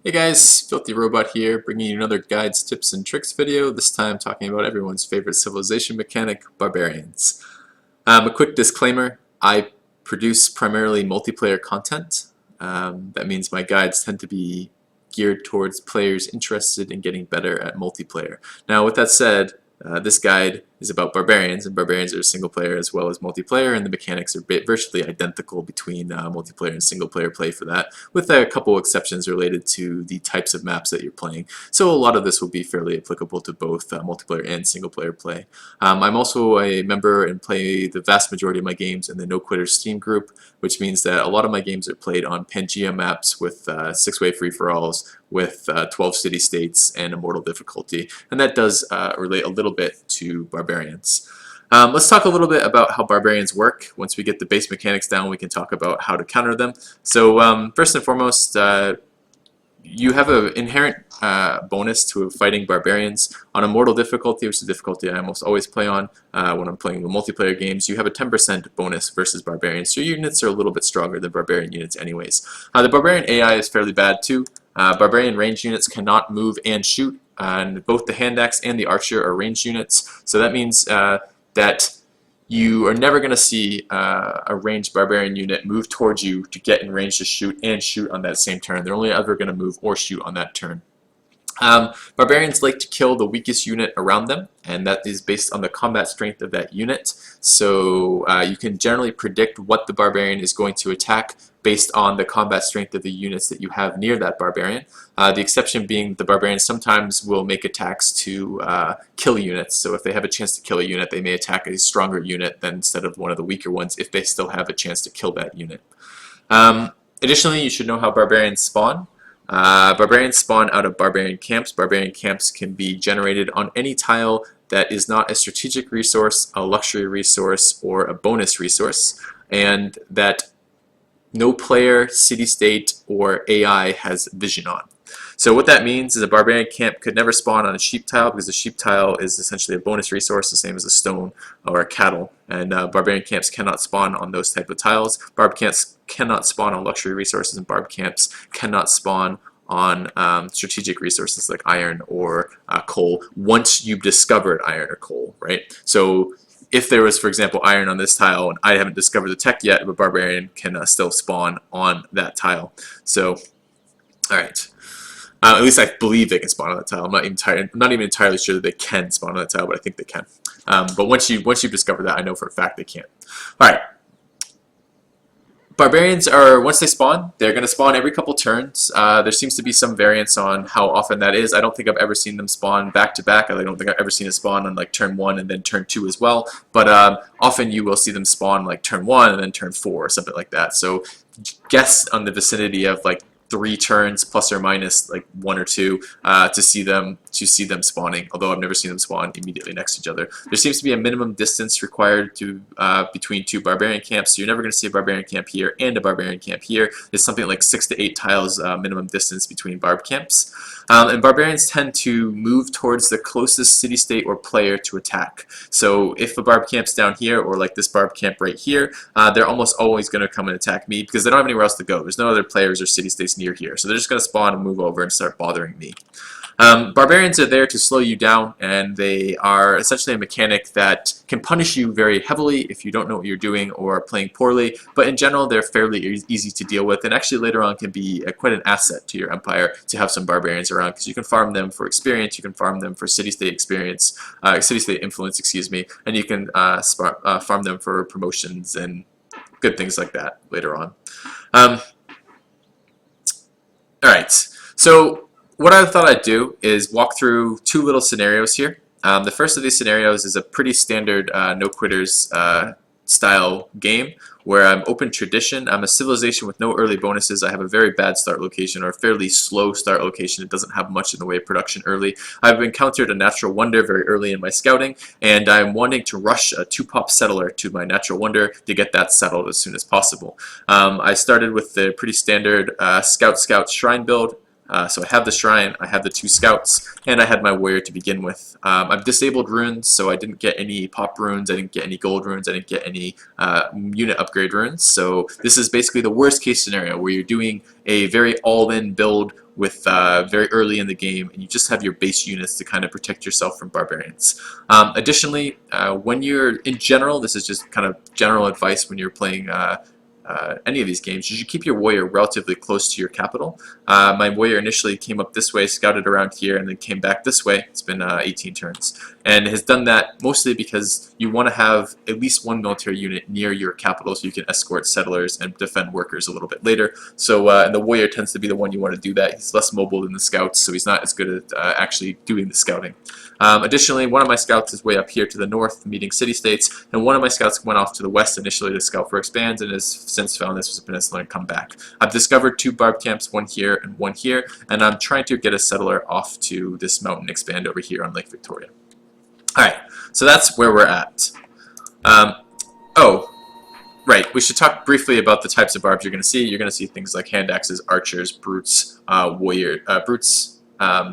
Hey guys, FilthyRobot here, bringing you another guides, tips, and tricks video, this time talking about everyone's favorite civilization mechanic, barbarians. A quick disclaimer, I produce primarily multiplayer content. That means my guides tend to be geared towards players interested in getting better at multiplayer. Now with that said, this guide is about barbarians, and barbarians are single player as well as multiplayer, and the mechanics are virtually identical between multiplayer and single player play for that, with a couple exceptions related to the types of maps that you're playing. So a lot of this will be fairly applicable to both multiplayer and single player play. I'm also a member and play the vast majority of my games in the No Quitters Steam group, which means that a lot of my games are played on Pangea maps with 6-way free-for-alls, with 12 city-states and immortal difficulty, and that does relate a little bit to barbarians. Let's talk a little bit about how barbarians work. Once we get the base mechanics down, we can talk about how to counter them. So first and foremost, you have an inherent bonus to fighting barbarians. On immortal difficulty, which is the difficulty I almost always play on when I'm playing the multiplayer games, you have a 10% bonus versus barbarians. So your units are a little bit stronger than barbarian units anyways. The barbarian AI is fairly bad too. Barbarian range units cannot move and shoot, and both the hand axe and the archer are ranged units. So that means that you are never going to see a ranged barbarian unit move towards you to get in range to shoot and shoot on that same turn. They're only ever going to move or shoot on that turn. Barbarians like to kill the weakest unit around them, and that is based on the combat strength of that unit. So you can generally predict what the barbarian is going to attack based on the combat strength of the units that you have near that barbarian. The exception being the barbarians sometimes will make attacks to kill units. So if they have a chance to kill a unit, they may attack a stronger unit than instead of one of the weaker ones if they still have a chance to kill that unit. Additionally, you should know how barbarians spawn. Barbarians spawn out of barbarian camps. Barbarian camps can be generated on any tile that is not a strategic resource, a luxury resource, or a bonus resource, and that no player, city-state, or AI has vision on. So what that means is a barbarian camp could never spawn on a sheep tile, because a sheep tile is essentially a bonus resource, the same as a stone or a cattle, and barbarian camps cannot spawn on those type of tiles. Barb camps cannot spawn on luxury resources, and barb camps cannot spawn on strategic resources like iron or coal once you've discovered iron or coal, right? So if there was, for example, iron on this tile and I haven't discovered the tech yet, a barbarian can still spawn on that tile. So, all right. At least I believe they can spawn on that tile. I'm not even entirely sure that they can spawn on that tile, but I think they can. But once you've discovered that, I know for a fact they can. All right. Barbarians are, once they spawn, they're going to spawn every couple turns. There seems to be some variance on how often that is. I don't think I've ever seen them spawn back to back. I don't think I've ever seen a spawn on like turn 1 and then turn 2 as well. But often you will see them spawn like turn 1 and then turn 4 or something like that. So guess on the vicinity of like 3 turns plus or minus like 1 or 2 to see them spawning, although I've never seen them spawn immediately next to each other. There seems to be a minimum distance required to between 2 barbarian camps, so you're never going to see a barbarian camp here and a barbarian camp here. There's something like 6 to 8 tiles minimum distance between barb camps. And barbarians tend to move towards the closest city-state or player to attack. So if a barb camp's down here, or like this barb camp right here, they're almost always going to come and attack me because they don't have anywhere else to go. There's no other players or city-states near here. So they're just going to spawn and move over and start bothering me. Barbarians are there to slow you down, and they are essentially a mechanic that can punish you very heavily if you don't know what you're doing or are playing poorly, but in general they're fairly easy to deal with, and actually later on can be quite an asset to your empire to have some barbarians around, because you can farm them for experience, you can farm them for city-state experience, city-state influence, excuse me, and you can farm them for promotions and good things like that later on. Alright, so what I thought I'd do is walk through 2 little scenarios here. The first of these scenarios is a pretty standard no quitters style game where I'm open tradition. I'm a civilization with no early bonuses. I have a very bad start location, or a fairly slow start location. It doesn't have much in the way of production early. I've encountered a natural wonder very early in my scouting, and I'm wanting to rush a 2-pop settler to my natural wonder to get that settled as soon as possible. I started with the pretty standard scout shrine build. So I have the shrine, I have the 2 scouts, and I had my warrior to begin with. I've disabled runes, so I didn't get any pop runes, I didn't get any gold runes, I didn't get any unit upgrade runes. So this is basically the worst case scenario where you're doing a very all-in build with very early in the game, and you just have your base units to kind of protect yourself from barbarians. Additionally, when you're in general, this is just kind of general advice when you're playing any of these games, you should keep your warrior relatively close to your capital. My warrior initially came up this way, scouted around here, and then came back this way. It's been 18 turns, and has done that mostly because you want to have at least one military unit near your capital so you can escort settlers and defend workers a little bit later. So and the warrior tends to be the one you want to do that. He's less mobile than the scouts, so he's not as good at actually doing the scouting. Additionally, one of my scouts is way up here to the north, meeting city-states, and one of my scouts went off to the west initially to scout for expands, and has since found this was a peninsula and come back. I've discovered 2 barb camps, one here and one here, and I'm trying to get a settler off to this mountain expand over here on Lake Victoria. Alright, so that's where we're at. Oh, right, we should talk briefly about the types of barbs you're going to see. You're going to see things like hand axes, archers, brutes,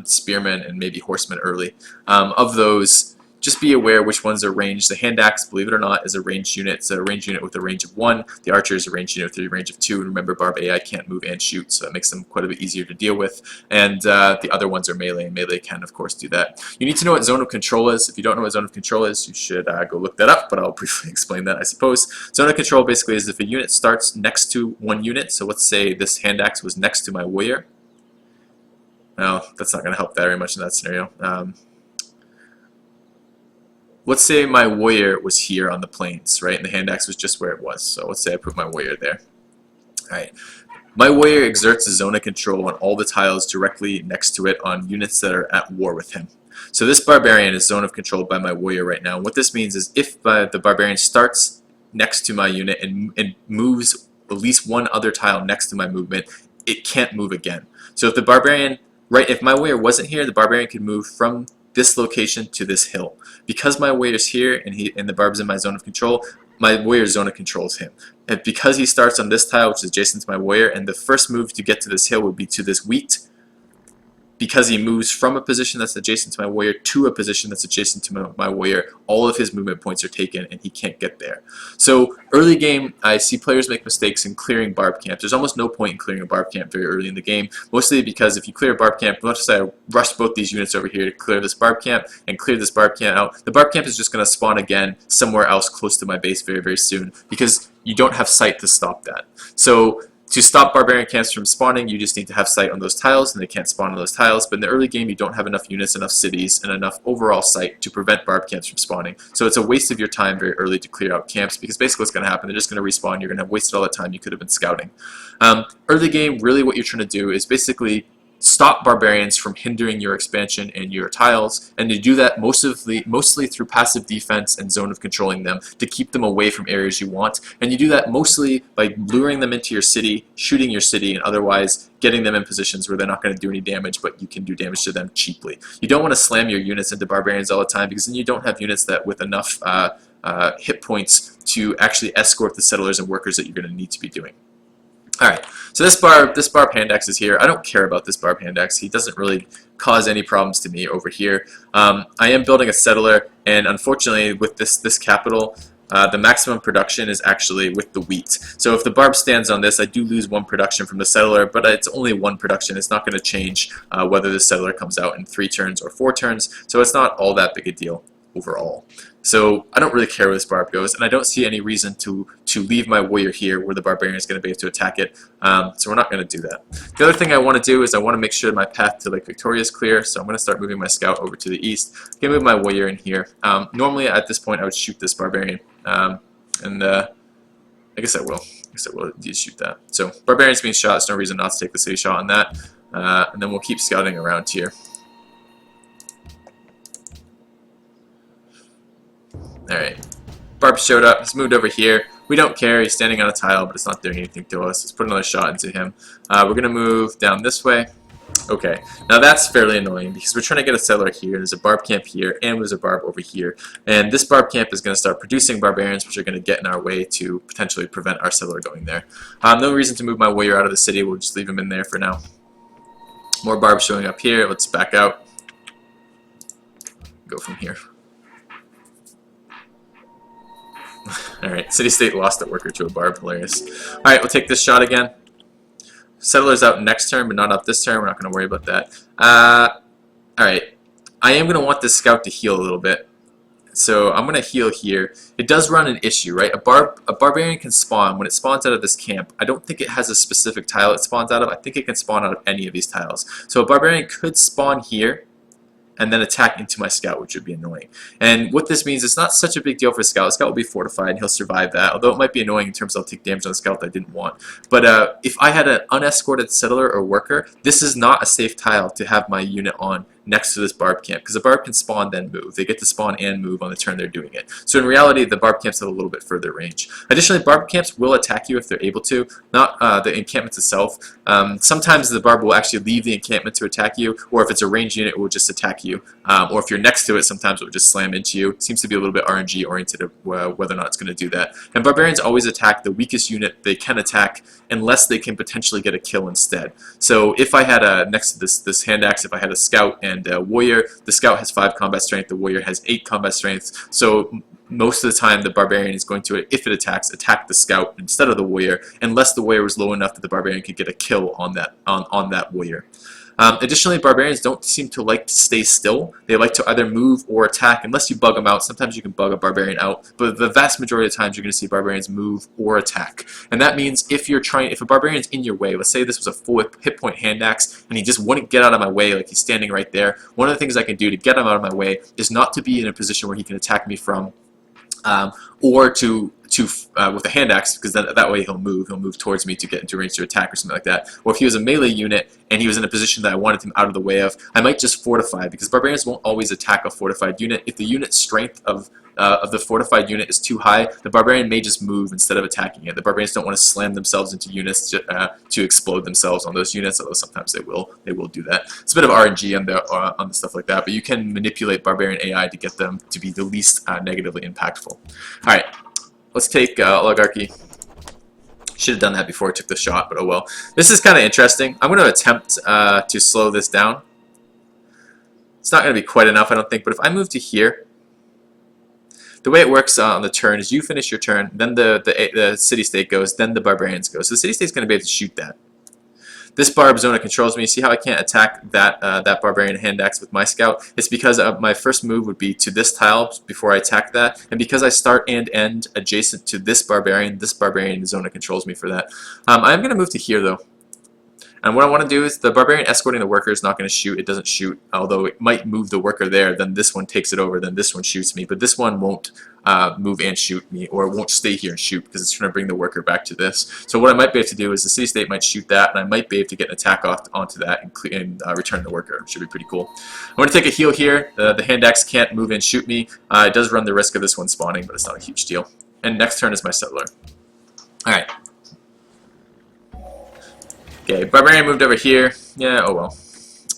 spearmen, and maybe horsemen early. Of those, just be aware which ones are ranged. The hand axe, believe it or not, is a ranged unit. It's a ranged unit with a range of 1. The archer is a ranged unit with a range of 2. And remember, Barb AI can't move and shoot, so that makes them quite a bit easier to deal with. And the other ones are melee, and melee can, of course, do that. You need to know what zone of control is. If you don't know what zone of control is, you should go look that up, but I'll briefly explain that, I suppose. Zone of control basically is if a unit starts next to one unit. So let's say this hand axe was next to my warrior. Well, that's not going to help very much in that scenario. Let's say my warrior was here on the plains, right? And the hand axe was just where it was. So let's say I put my warrior there. Alright. My warrior exerts a zone of control on all the tiles directly next to it on units that are at war with him. So this barbarian is zone of control by my warrior right now. And what this means is if the barbarian starts next to my unit and moves at least one other tile next to my movement, it can't move again. So if the barbarian, if my warrior wasn't here, the barbarian could move from this location to this hill. Because my warrior's here and the barb's in my zone of control, my warrior's zone of control is him. And because he starts on this tile, which is adjacent to my warrior, and the first move to get to this hill would be to this wheat, because he moves from a position that's adjacent to my warrior to a position that's adjacent to my warrior, all of his movement points are taken and he can't get there. So early game, I see players make mistakes in clearing barb camps. There's almost no point in clearing a barb camp very early in the game, mostly because if you clear a barb camp, let's say I rush both these units over here to clear this barb camp and clear this barb camp out, the barb camp is just going to spawn again somewhere else close to my base very, very soon because you don't have sight to stop that. So to stop barbarian camps from spawning, you just need to have sight on those tiles, and they can't spawn on those tiles. But in the early game, you don't have enough units, enough cities, and enough overall sight to prevent barb camps from spawning. So it's a waste of your time very early to clear out camps, because basically what's going to happen, they're just going to respawn. You're going to have wasted all the time you could have been scouting. Early game, really what you're trying to do is basically stop barbarians from hindering your expansion and your tiles, and you do that mostly through passive defense and zone of controlling them to keep them away from areas you want. And you do that mostly by luring them into your city, shooting your city, and otherwise getting them in positions where they're not going to do any damage, but you can do damage to them cheaply. You don't want to slam your units into barbarians all the time, because then you don't have units that with enough hit points to actually escort the settlers and workers that you're going to need to be doing. Alright, so this barb hand axe is here. I don't care about this barb hand axe. He doesn't really cause any problems to me over here. I am building a settler, and unfortunately with this capital, the maximum production is actually with the wheat. So if the barb stands on this, I do lose 1 production from the settler, but it's only 1 production. It's not going to change whether the settler comes out in 3 turns or 4 turns, so it's not all that big a deal overall. So I don't really care where this barb goes, and I don't see any reason to leave my warrior here where the barbarian is going to be able to attack it, so we're not going to do that. The other thing I want to do is I want to make sure my path to Lake Victoria is clear, so I'm going to start moving my scout over to the east. I'm going to move my warrior in here. Normally at this point I would shoot this barbarian, and I guess I will. I guess I will shoot that. So barbarian's being shot, there's no reason not to take the city shot on that, and then we'll keep scouting around here. Alright, barb showed up, he's moved over here. We don't care, he's standing on a tile, but it's not doing anything to us. Let's put another shot into him. We're going to move down this way. Okay, now that's fairly annoying because we're trying to get a settler here. There's a barb camp here, and there's a barb over here. And this barb camp is going to start producing barbarians, which are going to get in our way to potentially prevent our settler going there. No reason to move my warrior out of the city, we'll just leave him in there for now. More barbs showing up here. Let's back out. Go from here. Alright, City-State lost that worker to a barb. Hilarious. Alright, we'll take this shot again. Settler's out next turn, but not up this turn. We're not going to worry about that. Alright. I am going to want this scout to heal a little bit. So I'm going to heal here. It does run an issue, right? A barbarian can spawn. When it spawns out of this camp, I don't think it has a specific tile it spawns out of. I think it can spawn out of any of these tiles. So a barbarian could spawn here and then attack into my scout, which would be annoying. And what this means, it's not such a big deal for a scout. The scout will be fortified, and he'll survive that, although it might be annoying in terms of I'll take damage on the scout that I didn't want. But if I had an unescorted settler or worker, this is not a safe tile to have my unit on next to this barb camp, because the barb can spawn then move. They get to spawn and move on the turn they're doing it. So in reality, the barb camps have a little bit further range. Additionally, barb camps will attack you if they're able to, not the encampments itself. Sometimes the barb will actually leave the encampment to attack you, or if it's a ranged unit, it will just attack you. Or if you're next to it, sometimes it will just slam into you. It seems to be a little bit RNG oriented of whether or not it's going to do that. And barbarians always attack the weakest unit they can attack unless they can potentially get a kill instead. So if I had next to this hand axe, if I had a scout and a warrior, the scout has 5 combat strength, the warrior has 8 combat strength. So most of the time the barbarian is going to, if it attacks, attack the scout instead of the warrior, unless the warrior was low enough that the barbarian could get a kill on that warrior. Additionally, barbarians don't seem to like to stay still. They like to either move or attack, unless you bug them out. Sometimes you can bug a barbarian out, but the vast majority of times you're going to see barbarians move or attack. And that means if a barbarian's in your way, let's say this was a full hit point hand axe, and he just wouldn't get out of my way, like he's standing right there, one of the things I can do to get him out of my way is not to be in a position where he can attack me from, or with a hand axe, because that way he'll move towards me to get into range to attack or something like that. Or if he was a melee unit and he was in a position that I wanted him out of the way of, I might just fortify, because barbarians won't always attack a fortified unit. If the unit strength of the fortified unit is too high, the barbarian may just move instead of attacking it. The barbarians don't want to slam themselves into units to explode themselves on those units, although sometimes they will do that. It's a bit of RNG on the stuff like that, but you can manipulate barbarian AI to get them to be the least negatively impactful. Alright, let's take Oligarchy. Should have done that before I took the shot, but oh well. This is kind of interesting. I'm going to attempt to slow this down. It's not going to be quite enough, I don't think, but if I move to here, the way it works on the turn is you finish your turn, then the city-state goes, then the barbarians go. So the city-state's going to be able to shoot that. This barb zona controls me. See how I can't attack that barbarian hand axe with my scout? It's because my first move would be to this tile before I attack that, and because I start and end adjacent to this barbarian zona controls me for that. I'm going to move to here though. And what I want to do is the barbarian escorting the worker is not going to shoot. It doesn't shoot, although it might move the worker there. Then this one takes it over. Then this one shoots me. But this one won't move and shoot me, or it won't stay here and shoot because it's trying to bring the worker back to this. So what I might be able to do is the city-state might shoot that, and I might be able to get an attack onto that and return the worker. Should be pretty cool. I'm going to take a heal here. The hand axe can't move and shoot me. It does run the risk of this one spawning, but it's not a huge deal. And next turn is my settler. All right. Okay, barbarian moved over here. Yeah, oh well.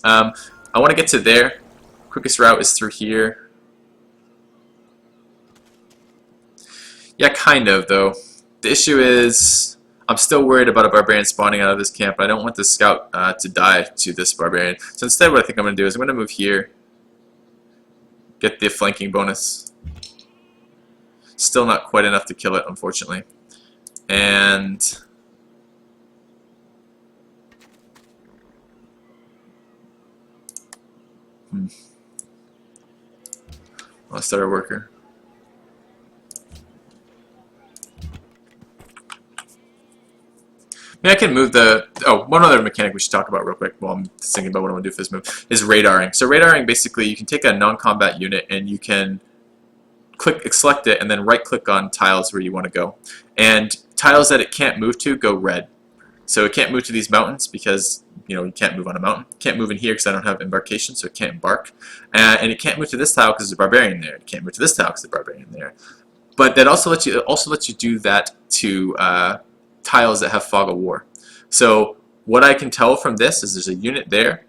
I want to get to there. Quickest route is through here. Yeah, kind of, though. The issue is I'm still worried about a barbarian spawning out of this camp. I don't want the scout to die to this barbarian. So instead what I think I'm going to do is I'm going to move here. Get the flanking bonus. Still not quite enough to kill it, unfortunately. And I'll start our worker. I mean, I can move the... Oh, one other mechanic we should talk about real quick while I'm thinking about what I want to do for this move is radaring. So radaring, basically, you can take a non-combat unit and you can select it and then right-click on tiles where you want to go. And tiles that it can't move to go red. So it can't move to these mountains because, you know, you can't move on a mountain. It can't move in here because I don't have embarkation, so it can't embark. And it can't move to this tile because there's a barbarian there. It can't move to this tile because there's a barbarian there. But that also lets you do that to tiles that have fog of war. So what I can tell from this is there's a unit there.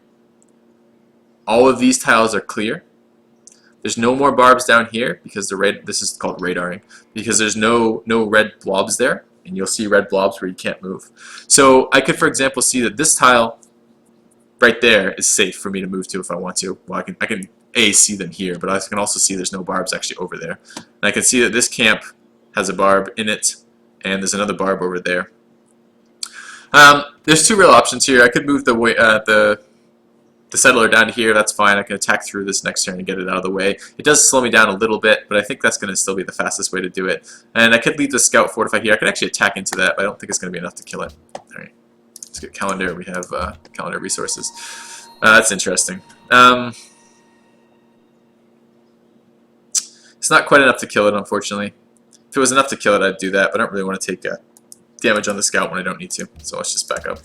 All of these tiles are clear. There's no more barbs down here because this is called radaring, because there's no red blobs there. And you'll see red blobs where you can't move. So I could, for example, see that this tile right there is safe for me to move to if I want to. Well, I can see them here, but I can also see there's no barbs actually over there. And I can see that this camp has a barb in it, and there's another barb over there. There's two real options here. I could move the settler down here. That's fine. I can attack through this next turn and get it out of the way. It does slow me down a little bit, but I think that's going to still be the fastest way to do it. And I could leave the scout fortified here. I could actually attack into that, but I don't think it's going to be enough to kill it. All right, let's get calendar. We have calendar resources. That's interesting. It's not quite enough to kill it, unfortunately. If it was enough to kill it, I'd do that, but I don't really want to take damage on the scout when I don't need to. So let's just back up.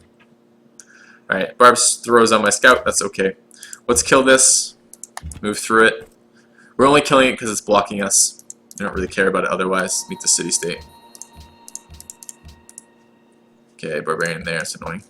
Alright, Barbs throws on my scout. That's okay. Let's kill this. Move through it. We're only killing it because it's blocking us. I don't really care about it otherwise. Meet the city state. Okay, Barbarian there. It's annoying.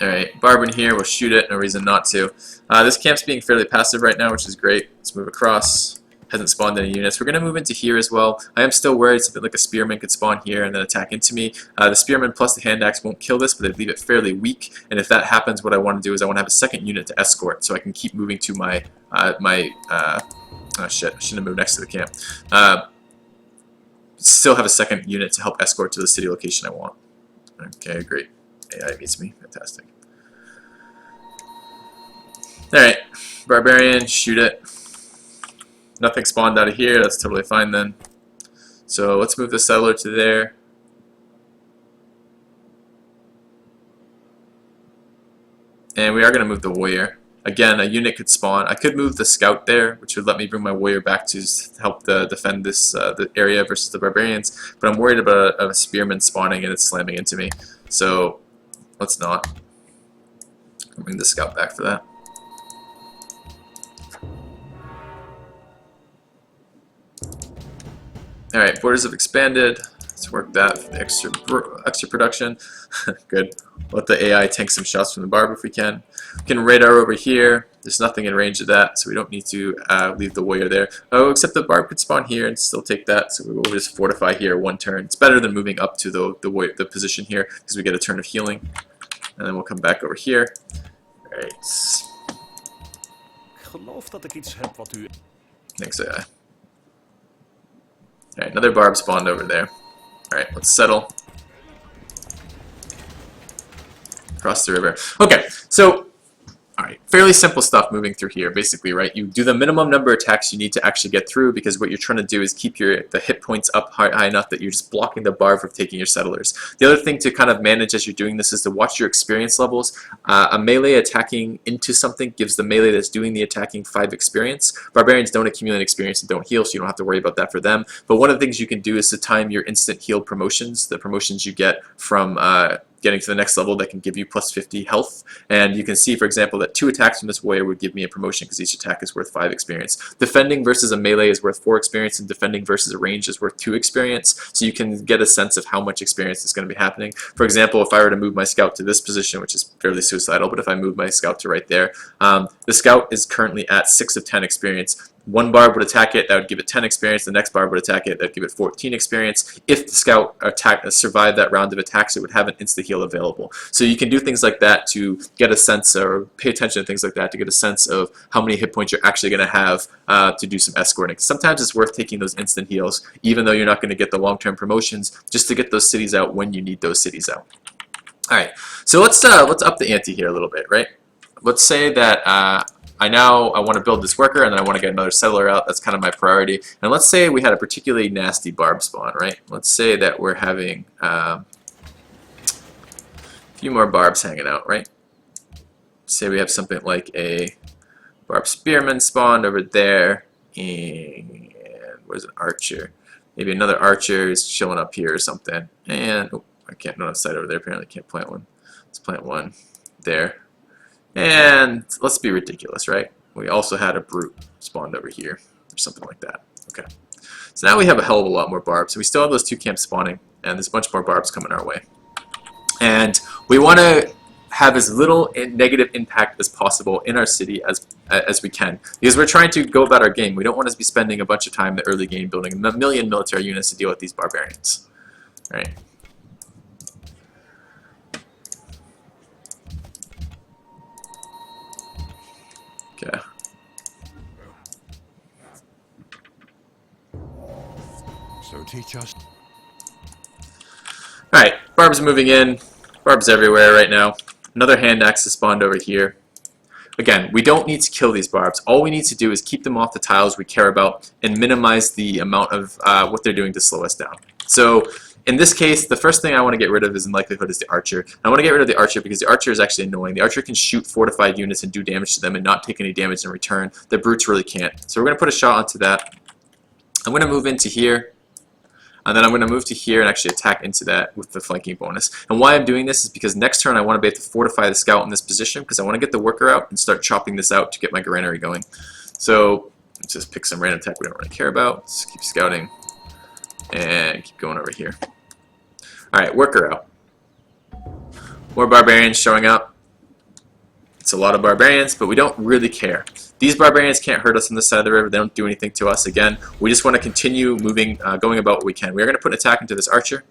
Alright, Barb in here. We'll shoot it. No reason not to. This camp's being fairly passive right now, which is great. Let's move across. Hasn't spawned any units. We're going to move into here as well. I am still worried something like a spearman could spawn here and then attack into me. The spearman plus the hand axe won't kill this, but they leave it fairly weak. And if that happens, what I want to do is I want to have a second unit to escort, so I can keep moving to my oh shit! I shouldn't have moved next to the camp. Still have a second unit to help escort to the city location I want. Okay, great. AI meets me. Fantastic. All right, Barbarian, shoot it. Nothing spawned out of here. That's totally fine then. So let's move the settler to there. And we are going to move the warrior. Again, a unit could spawn. I could move the scout there, which would let me bring my warrior back to help defend this the area versus the barbarians. But I'm worried about a spearman spawning and it's slamming into me. So let's not. I'll bring the scout back for that. Alright, borders have expanded. Let's work that for the extra production. Good. Let the AI tank some shots from the barb if we can. We can radar over here. There's nothing in range of that, so we don't need to leave the warrior there. Oh, except the barb could spawn here and still take that, so we'll just fortify here one turn. It's better than moving up to the position here, because we get a turn of healing. And then we'll come back over here. Alright. Thanks, AI. Alright, another barb spawned over there. Alright, let's settle. Cross the river. Okay, so, alright, fairly simple stuff moving through here, basically, right? You do the minimum number of attacks you need to actually get through, because what you're trying to do is keep the hit points up high enough that you're just blocking the barb from taking your settlers. The other thing to kind of manage as you're doing this is to watch your experience levels. A melee attacking into something gives the melee that's doing the attacking 5 experience. Barbarians don't accumulate experience and don't heal, so you don't have to worry about that for them. But one of the things you can do is to time your instant heal promotions, the promotions you get from getting to the next level that can give you plus 50 health. And you can see, for example, that 2 attacks from this warrior would give me a promotion because each attack is worth 5 experience. Defending versus a melee is worth 4 experience, and defending versus a range is worth 2 experience. So you can get a sense of how much experience is going to be happening. For example, if I were to move my scout to this position, which is fairly suicidal, but if I move my scout to right there, the scout is currently at 6 of 10 experience. One barb would attack it, that would give it 10 experience. The next barb would attack it, that would give it 14 experience. If the scout survived that round of attacks, it would have an insta-heal available. So you can do things like that to get a sense, or pay attention to things like that to get a sense of how many hit points you're actually going to have to do some escorting. Sometimes it's worth taking those instant heals, even though you're not going to get the long-term promotions, just to get those cities out when you need those cities out. Alright, so let's up the ante here a little bit, right? Let's say that I want to build this worker, and then I want to get another settler out. That's kind of my priority. And let's say we had a particularly nasty barb spawn, right? Let's say that we're having a few more barbs hanging out, right? Say we have something like a barb spearman spawned over there, and where's an archer? Maybe another archer is chilling up here or something. And oh, I can't notice side over there. Apparently, can't plant one. Let's plant one there. And let's be ridiculous, right? We also had a brute spawned over here, or something like that. Okay. So now we have a hell of a lot more barbs. So we still have those 2 camps spawning, and there's a bunch more barbs coming our way. And we want to have as little negative impact as possible in our city as we can, because we're trying to go about our game. We don't want to be spending a bunch of time in the early game building a million military units to deal with these barbarians. All right. teach us. Alright, Barb's moving in. Barb's everywhere right now. Another hand axe is spawned over here. Again, we don't need to kill these barbs. All we need to do is keep them off the tiles we care about and minimize the amount of what they're doing to slow us down. So in this case, the first thing I want to get rid of is in likelihood is the archer. I want to get rid of the archer because the archer is actually annoying. The archer can shoot fortified units and do damage to them and not take any damage in return. The brutes really can't. So we're going to put a shot onto that. I'm going to move into here. And then I'm going to move to here and actually attack into that with the flanking bonus. And why I'm doing this is because next turn I want to be able to fortify the scout in this position because I want to get the worker out and start chopping this out to get my granary going. So let's just pick some random attack we don't really care about. Let's keep scouting and keep going over here. Alright, worker out. More barbarians showing up. It's a lot of barbarians, but we don't really care. These barbarians can't hurt us on this side of the river. They don't do anything to us. Again, we just want to continue moving, going about what we can. We're going to put an attack into this archer.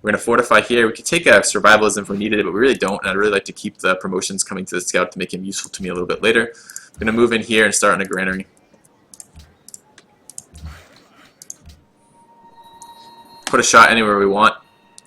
We're going to fortify here. We could take a survivalism if we needed it, but we really don't. And I'd really like to keep the promotions coming to the scout to make him useful to me a little bit later. I'm going to move in here and start on a granary. Put a shot anywhere we want.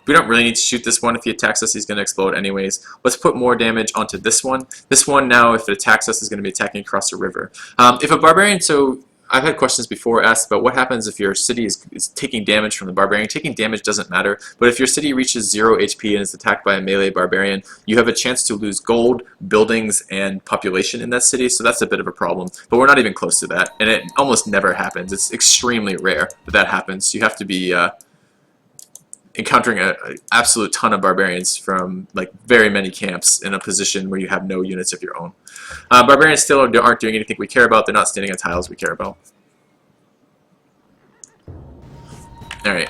We don't really need to shoot this one. If he attacks us, he's going to explode anyways. Let's put more damage onto this one. This one now, if it attacks us, is going to be attacking across the river. If a barbarian, so I've had questions before asked about what happens if your city is taking damage from the barbarian. Taking damage doesn't matter, but if your city reaches 0 HP and is attacked by a melee barbarian, you have a chance to lose gold, buildings, and population in that city, so that's a bit of a problem. But we're not even close to that, and it almost never happens. It's extremely rare that that happens. You have to be encountering an absolute ton of barbarians from like very many camps in a position where you have no units of your own. Barbarians still aren't doing anything we care about. They're not standing on tiles we care about. Alright.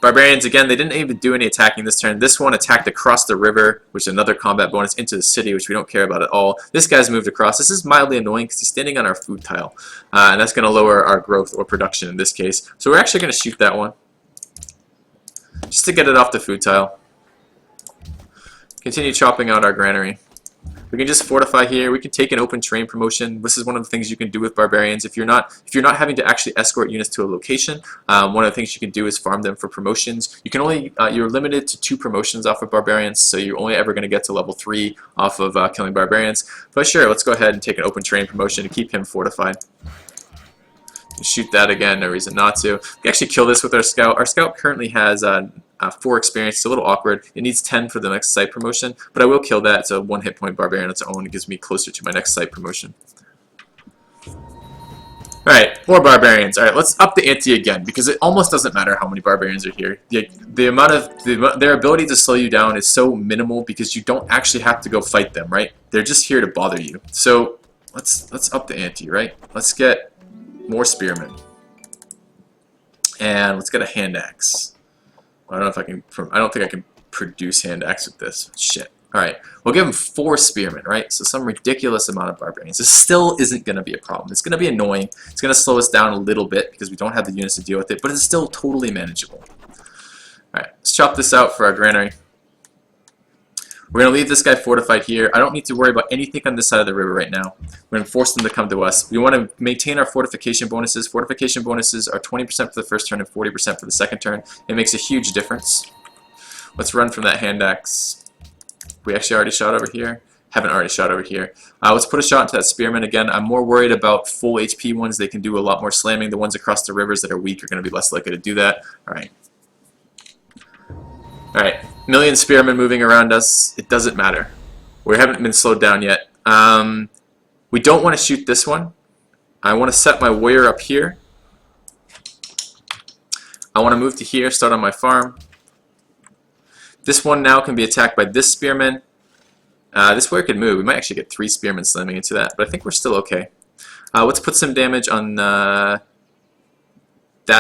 Barbarians, again, they didn't even do any attacking this turn. This one attacked across the river, which is another combat bonus, into the city, which we don't care about at all. This guy's moved across. This is mildly annoying because he's standing on our food tile. And that's going to lower our growth or production in this case. So we're actually going to shoot that one, just to get it off the food tile. Continue chopping out our granary. We can just fortify here. We can take an open terrain promotion. This is one of the things you can do with barbarians. If you're not having to actually escort units to a location, one of the things you can do is farm them for promotions. You can only you're limited to 2 promotions off of barbarians, so you're only ever going to get to level 3 off of killing barbarians. But sure, let's go ahead and take an open terrain promotion to keep him fortified. Shoot that again, no reason not to. We actually kill this with our scout. Our scout currently has 4 experience. It's a little awkward. It needs 10 for the next site promotion, but I will kill that. It's a 1 hit point barbarian on its own. It gives me closer to my next site promotion. Alright, more barbarians. Alright, let's up the ante again, because it almost doesn't matter how many barbarians are here. The amount of their ability to slow you down is so minimal because you don't actually have to go fight them, right? They're just here to bother you. So let's up the ante, right? Let's get more spearmen. And let's get a hand axe. I don't know if I can. I don't think I can produce hand axe with this. Shit. All right. We'll give him 4 spearmen, right? So some ridiculous amount of barbarians. This still isn't going to be a problem. It's going to be annoying. It's going to slow us down a little bit because we don't have the units to deal with it, but it's still totally manageable. All right. Let's chop this out for our granary. We're going to leave this guy fortified here. I don't need to worry about anything on this side of the river right now. We're going to force them to come to us. We want to maintain our fortification bonuses. Fortification bonuses are 20% for the first turn and 40% for the second turn. It makes a huge difference. Let's run from that hand axe. We actually already shot over here. Haven't already shot over here. Let's put a shot into that spearman again. I'm more worried about full HP ones. They can do a lot more slamming. The ones across the rivers that are weak are going to be less likely to do that. Alright. Alright. Million spearmen moving around us. It doesn't matter. We haven't been slowed down yet. We don't want to shoot this one. I want to set my warrior up here. I want to move to here, start on my farm. This one now can be attacked by this spearman. This warrior can move. We might actually get 3 spearmen slamming into that, but I think we're still okay. Let's put some damage on that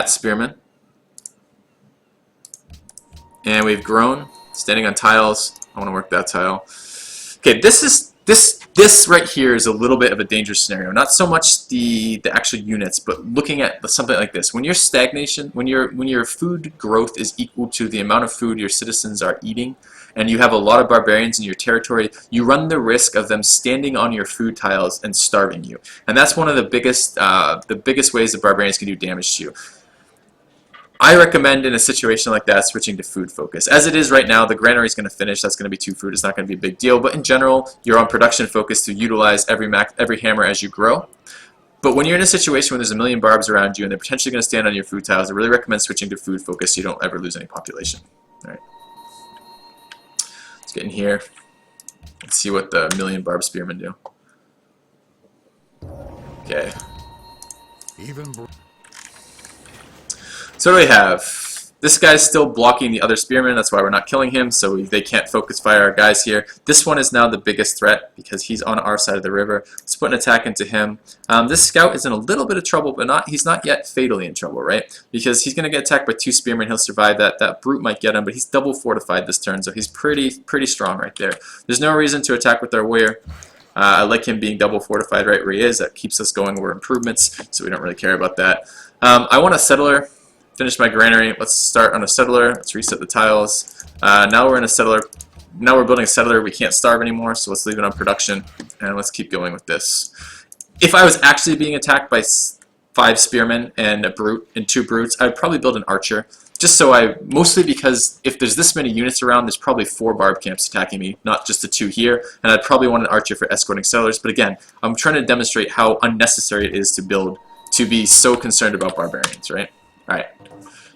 spearman. And we've grown. Standing on tiles. I want to work that tile. Okay, this right here is a little bit of a dangerous scenario. Not so much the actual units, but looking at something like this. When your stagnation, when your food growth is equal to the amount of food your citizens are eating, and you have a lot of barbarians in your territory, you run the risk of them standing on your food tiles and starving you. And that's one of the biggest ways that barbarians can do damage to you. I recommend in a situation like that switching to food focus. As it is right now, the granary is going to finish. That's going to be 2 food. It's not going to be a big deal. But in general, you're on production focus to utilize every hammer as you grow. But when you're in a situation where there's a million barbs around you and they're potentially going to stand on your food tiles, I really recommend switching to food focus so you don't ever lose any population. All right. Let's get in here. Let's see what the million barb spearmen do. Okay. So what do we have? This guy's still blocking the other spearmen, that's why we're not killing him, so they can't focus fire our guys here. This one is now the biggest threat because he's on our side of the river. Let's put an attack into him. This scout is in a little bit of trouble, but he's not yet fatally in trouble, right? Because he's going to get attacked by 2 spearmen, he'll survive that. That brute might get him, but he's double fortified this turn, so he's pretty strong right there. There's no reason to attack with our warrior. I like him being double fortified right where he is. That keeps us going over improvements, so we don't really care about that. I want a settler. Finish my granary. Let's start on a settler. Let's reset the tiles. Now we're in a settler. Now we're building a settler. We can't starve anymore, so let's leave it on production and let's keep going with this. If I was actually being attacked by 5 spearmen and a brute and 2 brutes, I'd probably build an archer. Just so mostly because if there's this many units around, there's probably 4 barb camps attacking me, not just the 2 here, and I'd probably want an archer for escorting settlers. But again, I'm trying to demonstrate how unnecessary it is to be so concerned about barbarians, right? Alright,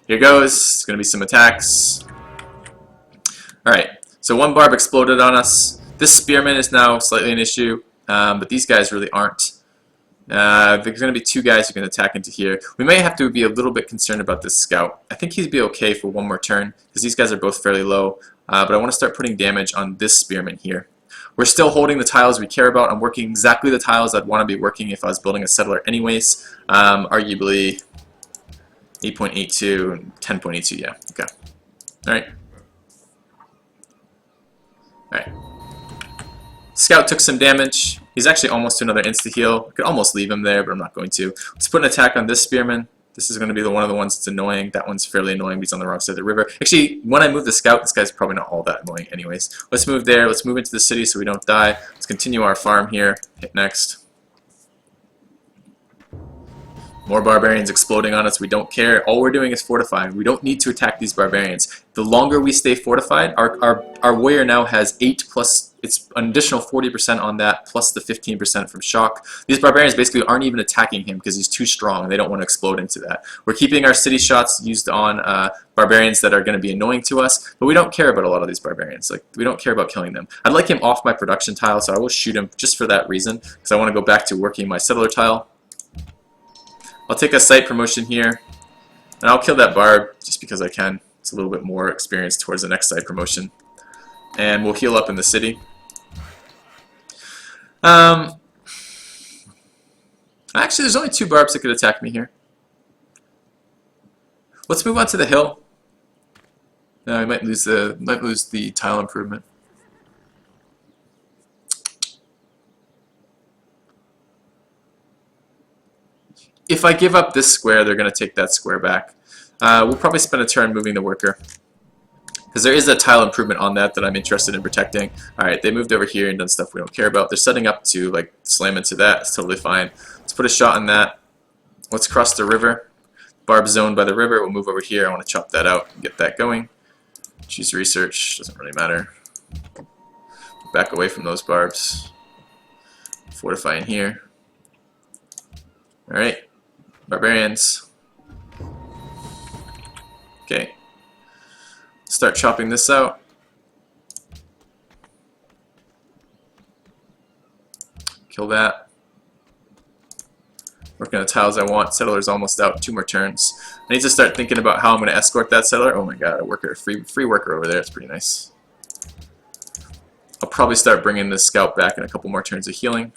here goes. It's going to be some attacks. Alright, so 1 barb exploded on us. This spearman is now slightly an issue, but these guys really aren't. There's going to be 2 guys who can attack into here. We may have to be a little bit concerned about this scout. I think he'd be okay for 1 more turn, because these guys are both fairly low, but I want to start putting damage on this spearman here. We're still holding the tiles we care about. I'm working exactly the tiles I'd want to be working if I was building a settler anyways. Arguably 8.82 and 10.82, yeah, okay. Alright. Alright. Scout took some damage. He's actually almost to another insta-heal. I could almost leave him there, but I'm not going to. Let's put an attack on this spearman. This is going to be one of the ones that's annoying. That one's fairly annoying, but he's on the wrong side of the river. Actually, when I move the scout, this guy's probably not all that annoying anyways. Let's move there. Let's move into the city so we don't die. Let's continue our farm here. Hit next. More barbarians exploding on us. We don't care. All we're doing is fortifying. We don't need to attack these barbarians. The longer we stay fortified, our warrior now has 8 plus, it's an additional 40% on that, plus the 15% from shock. These barbarians basically aren't even attacking him because he's too strong. They don't want to explode into that. We're keeping our city shots used on barbarians that are going to be annoying to us, but we don't care about a lot of these barbarians. Like, we don't care about killing them. I'd like him off my production tile, so I will shoot him just for that reason, because I want to go back to working my settler tile. I'll take a site promotion here, and I'll kill that barb just because I can. It's a little bit more experience towards the next site promotion. And we'll heal up in the city. Actually, there's only 2 barbs that could attack me here. Let's move on to the hill. I might lose the tile improvement. If I give up this square, they're going to take that square back. We'll probably spend a turn moving the worker, because there is a tile improvement on that I'm interested in protecting. Alright, they moved over here and done stuff we don't care about. They're setting up to like slam into that. It's totally fine. Let's put a shot on that. Let's cross the river. Barb zone by the river. We'll move over here. I want to chop that out and get that going. Choose research. Doesn't really matter. Back away from those barbs. Fortify in here. Alright. Barbarians. Okay. Start chopping this out. Kill that. Working on the tiles I want. Settler's almost out. 2 more turns. I need to start thinking about how I'm going to escort that settler. Oh my god, a worker, free worker over there. It's pretty nice. I'll probably start bringing this scout back in a couple more turns of healing.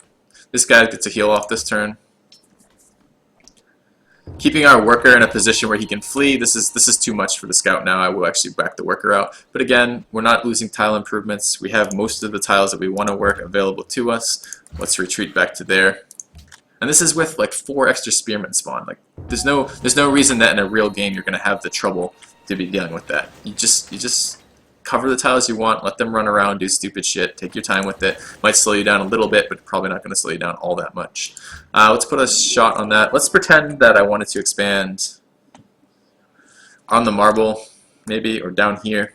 This guy gets a heal off this turn. Keeping our worker in a position where he can flee, this is too much for the scout now. I will actually back the worker out. But again, we're not losing tile improvements. We have most of the tiles that we want to work available to us. Let's retreat back to there. And this is with like 4 extra spearmen spawn. Like there's no reason that in a real game you're going to have the trouble to be dealing with that. You just cover the tiles you want, let them run around, do stupid shit, take your time with it. Might slow you down a little bit, but probably not going to slow you down all that much. Let's put a shot on that. Let's pretend that I wanted to expand. on the marble, maybe, or down here.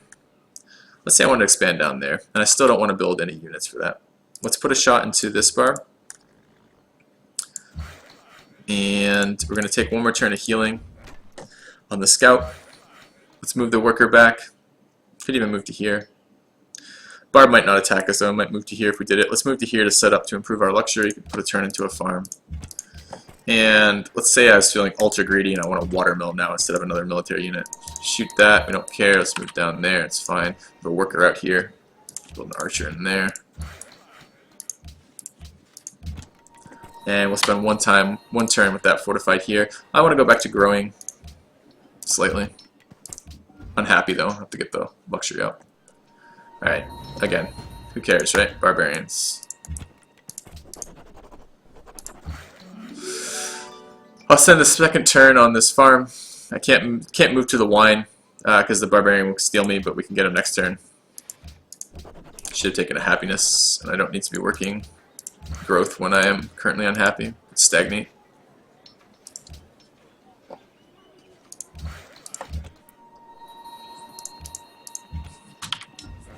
Let's say I want to expand down there, and I still don't want to build any units for that. Let's put a shot into this bar. And we're going to take one more turn of healing on the scout. Let's move the worker back. Could even move to here. Barb might not attack us though, it might move to here if we did it. Let's move to here to set up to improve our luxury. Put a turn into a farm. And let's say I was feeling ultra greedy and I want a watermill now instead of another military unit. Shoot that, we don't care, let's move down there, it's fine. Put a worker out here, build an archer in there. And we'll spend one turn with that fortified here. I want to go back to growing slightly. Unhappy though, I have to get the luxury out. Alright, again, who cares, right? Barbarians. I'll send the second turn on this farm. I can't move to the wine because the barbarian will steal me, but we can get him next turn. Should have taken a happiness, and I don't need to be working growth when I am currently unhappy. Stagnate.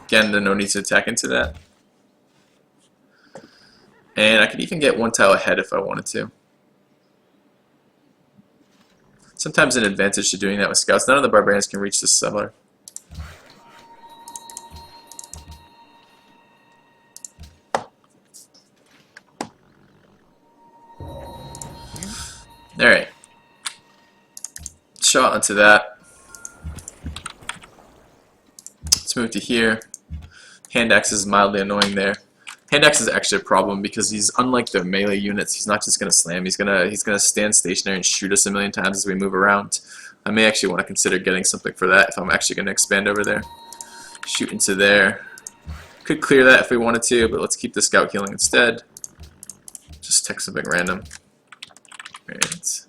Again, there's no need to attack into that. And I could even get one tile ahead if I wanted to. Sometimes an advantage to doing that with scouts. None of the barbarians can reach this settler. Alright. Shot onto that. Let's move to here. Hand axe is mildly annoying there. Hand axe is actually a problem because he's unlike the melee units. He's not just gonna slam. He's gonna stand stationary and shoot us a million times as we move around. I may actually want to consider getting something for that if I'm actually gonna expand over there. Shoot into there. Could clear that if we wanted to, but let's keep the scout healing instead. Just text something random. Right.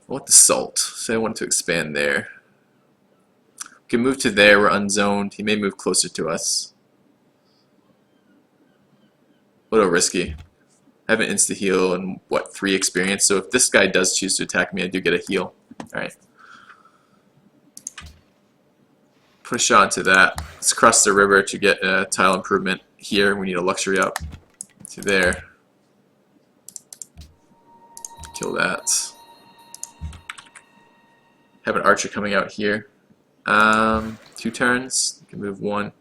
I want the salt, so I want to expand there. We can move to there, we're unzoned. He may move closer to us. A little risky. I have an insta-heal and, what, 3 experience, so if this guy does choose to attack me, I do get a heal. Alright. Put a shot into that. Let's cross the river to get a tile improvement here. We need a luxury up to there. Kill that. Have an archer coming out here. 2 turns. You can move 1.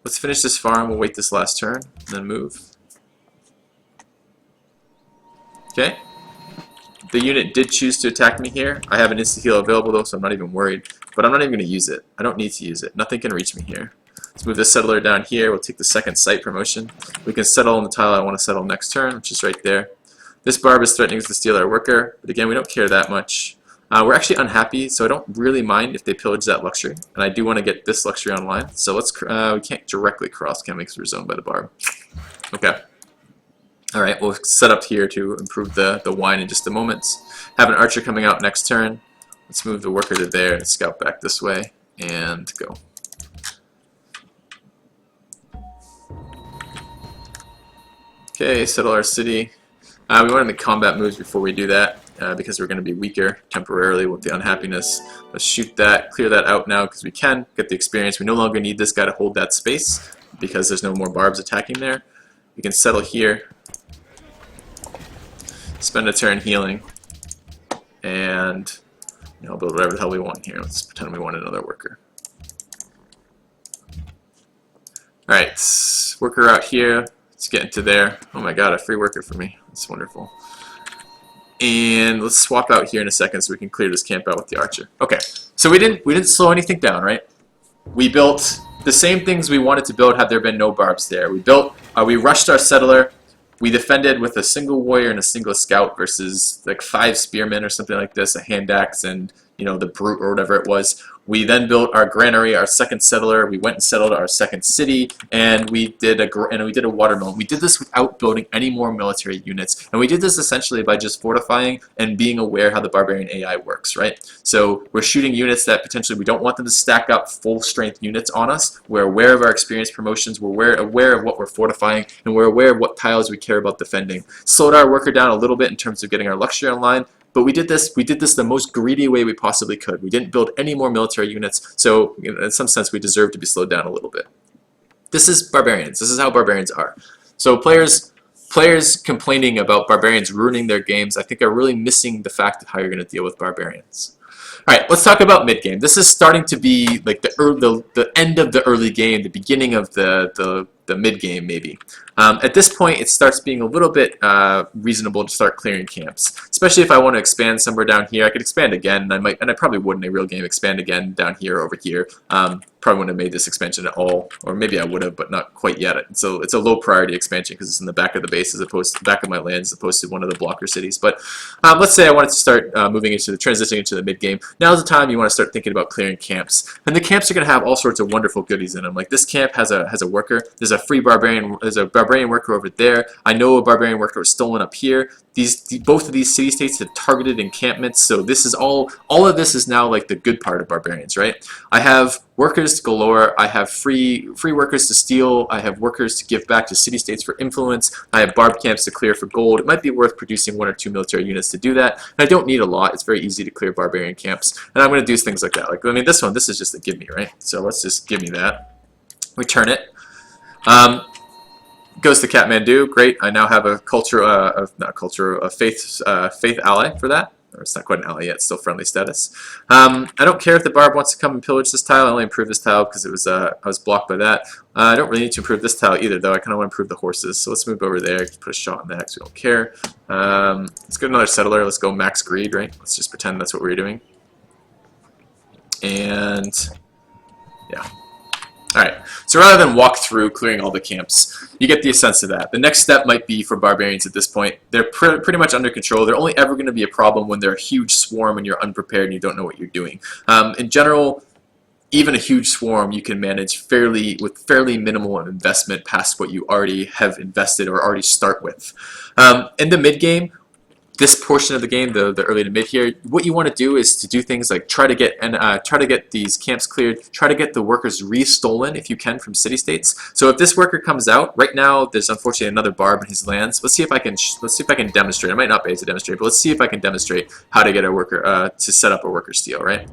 Let's finish this farm. We'll wait this last turn and then move. Okay. The unit did choose to attack me here. I have an insta-heal available though, so I'm not even worried. But I'm not even going to use it. I don't need to use it. Nothing can reach me here. Let's move this settler down here. We'll take the second site promotion. We can settle on the tile I want to settle next turn, which is right there. This barb is threatening to steal our worker, but again, we don't care that much. We're actually unhappy, so I don't really mind if they pillage that luxury. And I do want to get this luxury online. So let's we can't directly cross, can we, because we're zoned by the barb. Okay. Alright, we'll set up here to improve the wine in just a moment. Have an archer coming out next turn. Let's move the worker to there and scout back this way and go. Okay, settle our city. We want to make combat moves before we do that because we're going to be weaker temporarily with the unhappiness. Let's shoot that, clear that out now because we can get the experience. We no longer need this guy to hold that space because there's no more barbs attacking there. We can settle here, spend a turn healing, and build whatever the hell we want here. Let's pretend we want another worker. Alright, worker out here. Let's get into there. Oh my god, a free worker for me. That's wonderful. And let's swap out here in a second so we can clear this camp out with the archer. Okay, so we didn't slow anything down, right? We built the same things we wanted to build had there been no barbs there. We rushed our settler. We defended with a single warrior and a single scout versus like 5 spearmen or something like this, a hand axe and the brute or whatever it was. We then built our granary, our second settler. We went and settled our second city, and we did a watermill. We did this without building any more military units, and we did this essentially by just fortifying and being aware how the barbarian AI works, right? So we're shooting units that potentially we don't want them to stack up full strength units on us. We're aware of our experience promotions. We're aware of what we're fortifying, and we're aware of what tiles we care about defending. Slowed our worker down a little bit in terms of getting our luxury online. But we did this the most greedy way we possibly could. We didn't build any more military units, so in some sense we deserve to be slowed down a little bit. This is barbarians. This is how barbarians are. So players complaining about barbarians ruining their games, I think, are really missing the fact of how you're going to deal with barbarians. All right, let's talk about mid-game. This is starting to be like the end of the early game, the beginning of the mid-game, maybe. At this point, it starts being a little bit reasonable to start clearing camps, especially if I want to expand somewhere down here. I could expand again, and I probably would in a real game expand again down here, over here. Probably wouldn't have made this expansion at all, or maybe I would have, but not quite yet. So it's a low priority expansion because it's in the back of the base as opposed to the back of my land as opposed to one of the blocker cities. But let's say I wanted to start transitioning into the mid game. Now's the time you want to start thinking about clearing camps, and the camps are going to have all sorts of wonderful goodies in them. Like this camp has a worker. There's a free barbarian. There's a barbarian worker over there. I know a barbarian worker was stolen up here. Both of these city-states have targeted encampments, so this is all of this is now like the good part of barbarians, right? I have workers galore. I have free workers to steal. I have workers to give back to city-states for influence. I have barb camps to clear for gold. It might be worth producing 1 or 2 military units to do that. And I don't need a lot. It's very easy to clear barbarian camps, and I'm going to do things like that. Like, I mean, this is just a give me, right? So let's just give me that. Return it. Goes to Kathmandu. Great. I now have a faith ally for that. Or it's not quite an ally yet. It's still friendly status. I don't care if the barb wants to come and pillage this tile. I only improved this tile because it was I was blocked by that. I don't really need to improve this tile either, though. I kind of want to improve the horses. So let's move over there. Put a shot on that because we don't care. Let's go to another settler. Let's go max greed, right? Let's just pretend that's what we're doing. And yeah. Alright, so rather than walk through clearing all the camps, you get the sense of that. The next step might be for barbarians at this point. They're pretty much under control. They're only ever going to be a problem when they're a huge swarm and you're unprepared and you don't know what you're doing. In general, even a huge swarm you can manage with fairly minimal investment past what you already have invested or already start with. In the mid-game, this portion of the game, the early to mid here, what you want to do is to do things like try to get these camps cleared, try to get the workers re-stolen if you can from city-states. So if this worker comes out right now, there's unfortunately another barb in his lands. Let's see if I can demonstrate. I might not be able to demonstrate, but let's see if I can demonstrate how to get a worker to set up a worker steal. Right.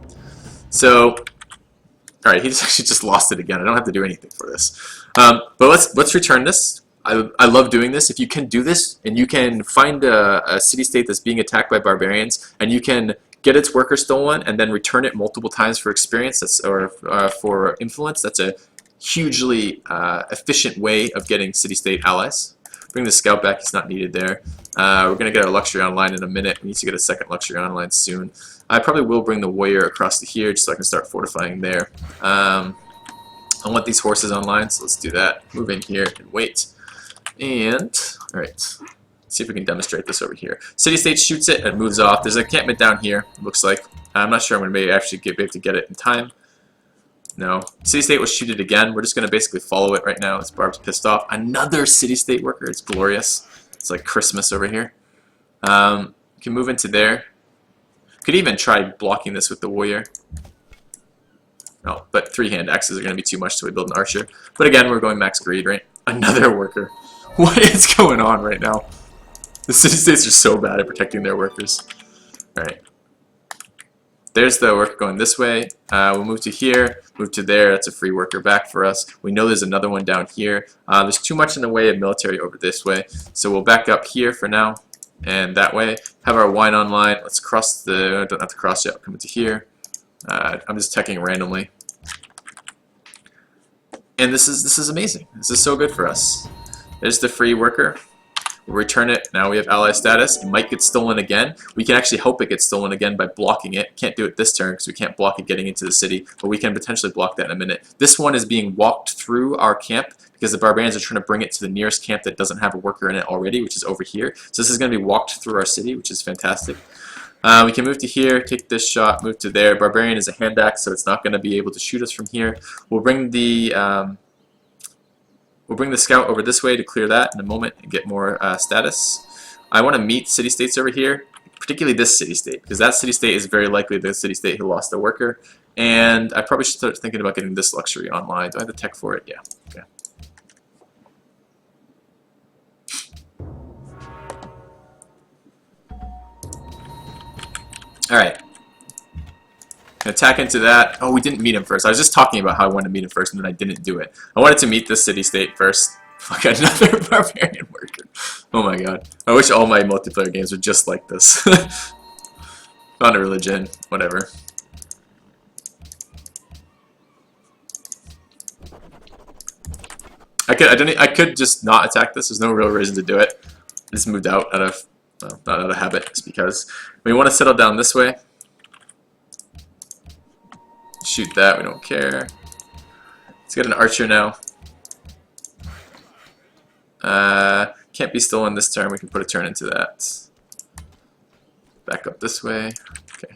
So, all right, he actually just lost it again. I don't have to do anything for this. But let's return this. I love doing this. If you can do this and you can find a city-state that's being attacked by barbarians and you can get its worker stolen and then return it multiple times for experience or for influence, that's a hugely efficient way of getting city-state allies. Bring the scout back. He's not needed there. We're going to get our luxury online in a minute. We need to get a second luxury online soon. I probably will bring the warrior across to here just so I can start fortifying there. I want these horses online, so let's do that. Move in here and wait. And, alright, see if we can demonstrate this over here. City-state shoots it and it moves off. There's an encampment down here, looks like. I'm not sure I'm going to be able to get it in time. No. City-state will shoot it again. We're just going to basically follow it right now. This barb's pissed off. Another city-state worker. It's glorious. It's like Christmas over here. You can move into there. Could even try blocking this with the warrior. No, but 3-hand axes are going to be too much, so we build an archer. But again, we're going max greed, right? Another worker. What is going on right now? The city-states are so bad at protecting their workers. Alright. There's the worker going this way. We'll move to here, move to there. That's a free worker back for us. We know there's another one down here. There's too much in the way of military over this way. So we'll back up here for now. And that way. Have our wine online. Let's cross the... Don't have to cross yet. Come into here. I'm just checking randomly. And this is amazing. This is so good for us. There's the free worker. We'll return it. Now we have ally status. It might get stolen again. We can actually hope it gets stolen again by blocking it. Can't do it this turn because we can't block it getting into the city, but we can potentially block that in a minute. This one is being walked through our camp because the barbarians are trying to bring it to the nearest camp that doesn't have a worker in it already, which is over here. So this is going to be walked through our city, which is fantastic. We can move to here, take this shot, move to there. Barbarian is a hand axe, so it's not going to be able to shoot us from here. We'll bring the scout over this way to clear that in a moment and get more status. I want to meet city-states over here, particularly this city-state, because that city-state is very likely the city-state who lost a worker. And I probably should start thinking about getting this luxury online. Do I have the tech for it? Yeah. Okay. Alright. Attack into that. Oh, we didn't meet him first. I was just talking about how I wanted to meet him first, and then I didn't do it. I wanted to meet this city-state first. Fuck, another barbarian worker. Oh my god. I wish all my multiplayer games were just like this. Found a religion. Whatever. I could just not attack this. There's no real reason to do it. I just moved out of, well, not out of habit, just because. We want to settle down this way. Shoot that, we don't care. Let's get an archer now. Can't be stolen this turn, we can put a turn into that. Back up this way. Okay.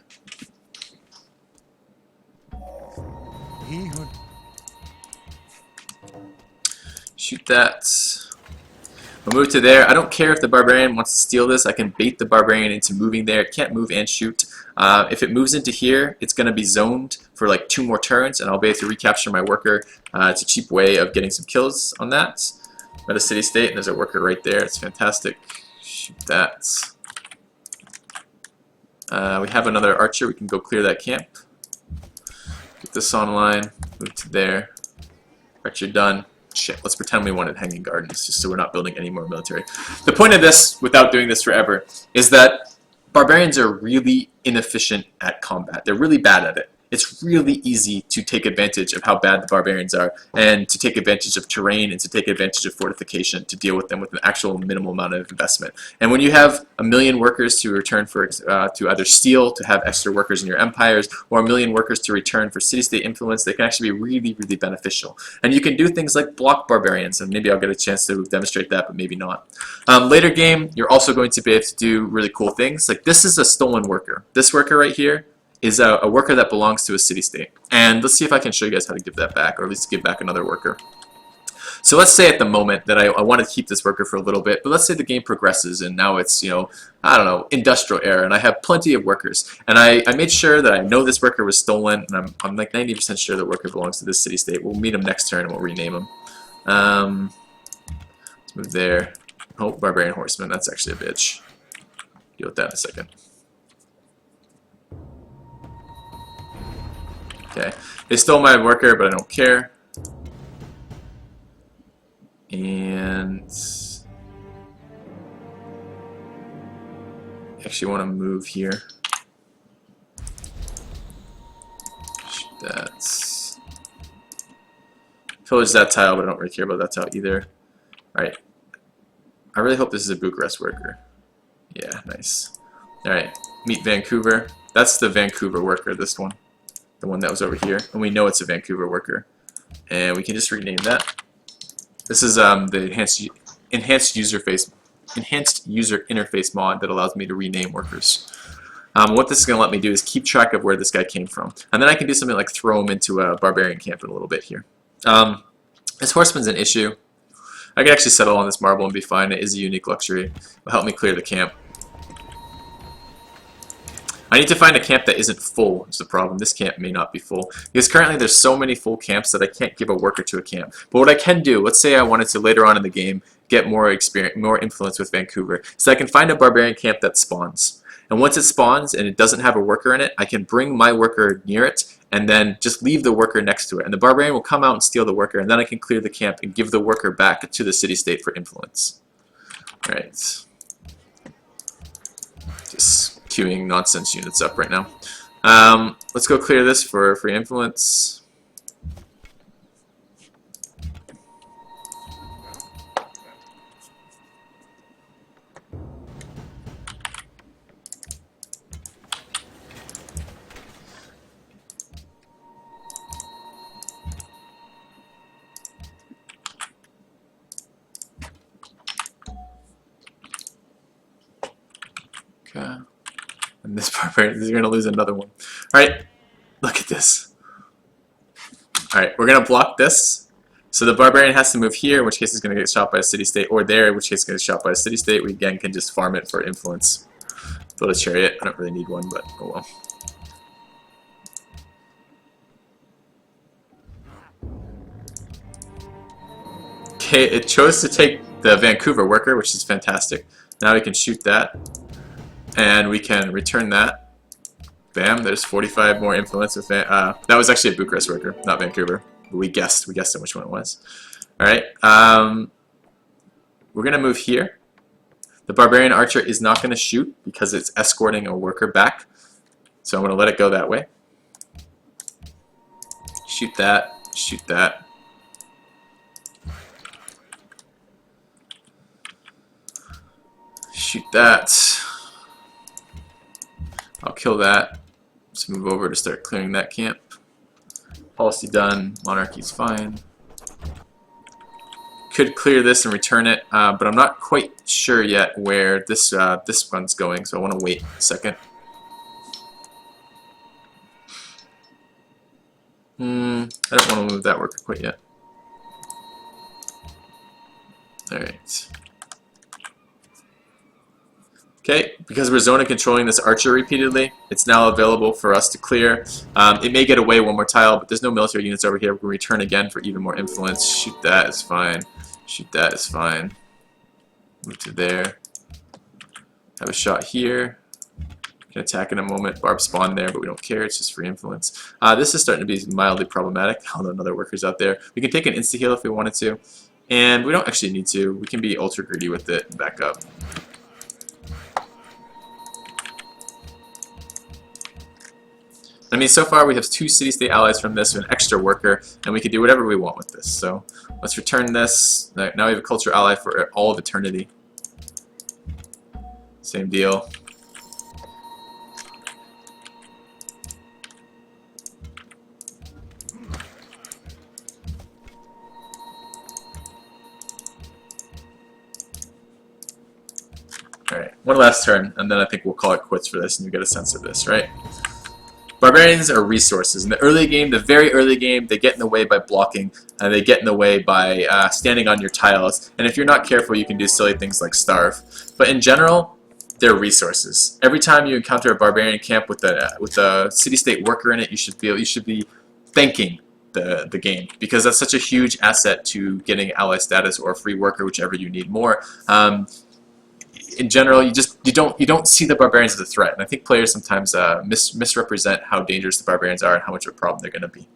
Shoot that. We'll move to there. I don't care if the barbarian wants to steal this. I can bait the barbarian into moving there. It can't move and shoot. If it moves into here, it's going to be zoned for like 2 more turns, and I'll be able to recapture my worker. It's a cheap way of getting some kills on that. I'm at a city-state, and there's a worker right there. It's fantastic. Shoot that. We have another archer. We can go clear that camp. Get this online. Move to there. Archer done. Shit, let's pretend we wanted hanging gardens, just so we're not building any more military. The point of this, without doing this forever, is that barbarians are really inefficient at combat. They're really bad at it. It's really easy to take advantage of how bad the barbarians are, and to take advantage of terrain, and to take advantage of fortification, to deal with them with an actual minimal amount of investment. And when you have 1 million workers to return for to either steal, to have extra workers in your empires, or 1 million workers to return for city-state influence, they can actually be really, really beneficial. And you can do things like block barbarians, and maybe I'll get a chance to demonstrate that, but maybe not. Later game, you're also going to be able to do really cool things. Like, this is a stolen worker. This worker right here is a worker that belongs to a city-state. And let's see if I can show you guys how to give that back, or at least give back another worker. So let's say at the moment that I want to keep this worker for a little bit, but let's say the game progresses and now it's, you know, I don't know, industrial era, and I have plenty of workers. And I made sure that I know this worker was stolen, and I'm like 90% sure the worker belongs to this city-state. We'll meet him next turn and we'll rename him. Let's move there. Oh, Barbarian Horseman, that's actually a bitch. Deal with that in a second. Okay, they stole my worker, but I don't care. And actually want to move here. That's pillage that tile, but I don't really care about that tile either. Alright. I really hope this is a Bucharest worker. Yeah, nice. Alright, meet Vancouver. That's the Vancouver worker, this one. The one that was over here, and we know it's a Vancouver worker, and we can just rename that. This is the enhanced user interface mod that allows me to rename workers. What this is going to let me do is keep track of where this guy came from, and then I can do something like throw him into a barbarian camp in a little bit here. This horseman's an issue. I can actually settle on this marble and be fine. It is a unique luxury. It'll help me clear the camp. I need to find a camp that isn't full, is the problem. This camp may not be full, because currently there's so many full camps that I can't give a worker to a camp. But what I can do, let's say I wanted to later on in the game get more experience, more influence with Vancouver, so I can find a barbarian camp that spawns. And once it spawns and it doesn't have a worker in it, I can bring my worker near it and then just leave the worker next to it. And the barbarian will come out and steal the worker, and then I can clear the camp and give the worker back to the city-state for influence. Alright. Just queuing nonsense units up right now. Let's go clear this for free influence. And this barbarian is going to lose another one. Alright, look at this. Alright, we're going to block this. So the barbarian has to move here, in which case it's going to get shot by a city-state, or there, in which case it's going to get shot by a city-state. We again can just farm it for influence. Build a chariot. I don't really need one, but oh well. Okay, it chose to take the Vancouver worker, which is fantastic. Now we can shoot that, and we can return that. Bam, there's 45 more influence with that was actually a Bucharest worker, not Vancouver. We guessed on which one it was. Alright, we're going to move here. The Barbarian Archer is not going to shoot because it's escorting a worker back. So I'm going to let it go that way. Shoot that, shoot that. Shoot that. I'll kill that. Let's move over to start clearing that camp. Policy done. Monarchy's fine. Could clear this and return it, but I'm not quite sure yet where this one's going, so I want to wait a second. I don't want to move that worker quite yet. Alright. Okay, because we're zona controlling this archer repeatedly, it's now available for us to clear. It may get away one more tile, but there's no military units over here. We can return again for even more influence. Shoot that is fine. Shoot that is fine. Move to there. Have a shot here. Can attack in a moment. Barb spawn there, but we don't care. It's just free influence. This is starting to be mildly problematic. Although another worker's out there. We can take an insta heal if we wanted to, and we don't actually need to. We can be ultra greedy with it and back up. I mean, so far we have 2 city-state allies from this, an extra worker, and we can do whatever we want with this. So let's return this. Now we have a culture ally for all of eternity. Same deal. Alright, one last turn, and then I think we'll call it quits for this, and you get a sense of this, right? Barbarians are resources. In the early game, the very early game, they get in the way by blocking, and they get in the way by standing on your tiles. And if you're not careful, you can do silly things like starve. But in general, they're resources. Every time you encounter a barbarian camp with a city-state worker in it, you should be thanking the game, because that's such a huge asset to getting ally status or free worker, whichever you need more. In general, you don't see the barbarians as a threat, and I think players sometimes misrepresent how dangerous the barbarians are and how much of a problem they're going to be.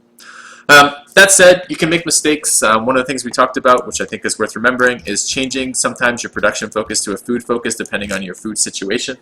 That said, you can make mistakes. One of the things we talked about, which I think is worth remembering, is changing sometimes your production focus to a food focus depending on your food situation,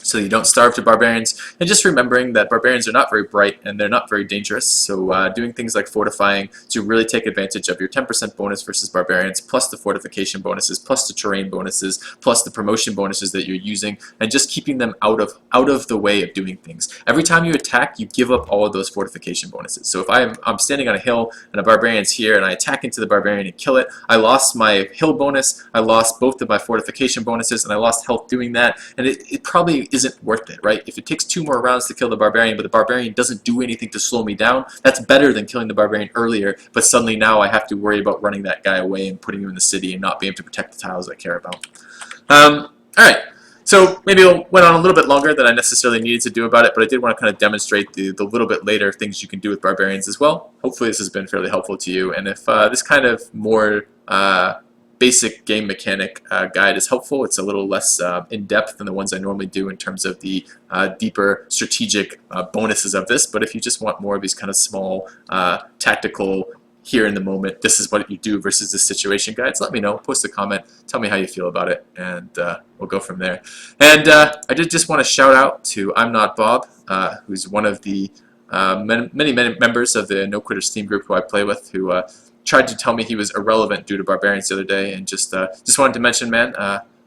so you don't starve to barbarians, and just remembering that barbarians are not very bright and they're not very dangerous, so doing things like fortifying to really take advantage of your 10% bonus versus barbarians, plus the fortification bonuses, plus the terrain bonuses, plus the promotion bonuses that you're using, and just keeping them out of the way of doing things. Every time you attack, you give up all of those fortification bonuses. So if I'm standing on a hill and a barbarian's here and I attack into the barbarian and kill it, I lost my hill bonus, I lost both of my fortification bonuses, and I lost health doing that, and it probably isn't worth it, right? If it takes 2 more rounds to kill the barbarian, but the barbarian doesn't do anything to slow me down, that's better than killing the barbarian earlier, but suddenly now I have to worry about running that guy away and putting him in the city and not being able to protect the tiles I care about. Alright, so maybe it went on a little bit longer than I necessarily needed to do about it, but I did want to kind of demonstrate the little bit later things you can do with barbarians as well. Hopefully this has been fairly helpful to you, and if this kind of more basic game mechanic guide is helpful, it's a little less in-depth than the ones I normally do in terms of the deeper strategic bonuses of this, but if you just want more of these kind of small tactical here in the moment, this is what you do versus this situation guides, let me know, post a comment, tell me how you feel about it, and we'll go from there. And I did just want to shout out to I'm Not Bob, who's one of the many members of the No Quitters Steam group who I play with, who tried to tell me he was irrelevant due to barbarians the other day, and just wanted to mention, man,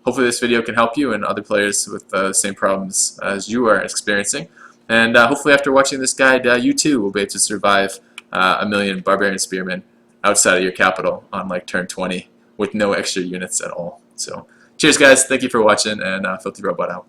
hopefully this video can help you and other players with the same problems as you are experiencing, and hopefully after watching this guide, you too will be able to survive a million barbarian spearmen outside of your capital on like turn 20 with no extra units at all. So cheers guys, thank you for watching, and FilthyRobot out.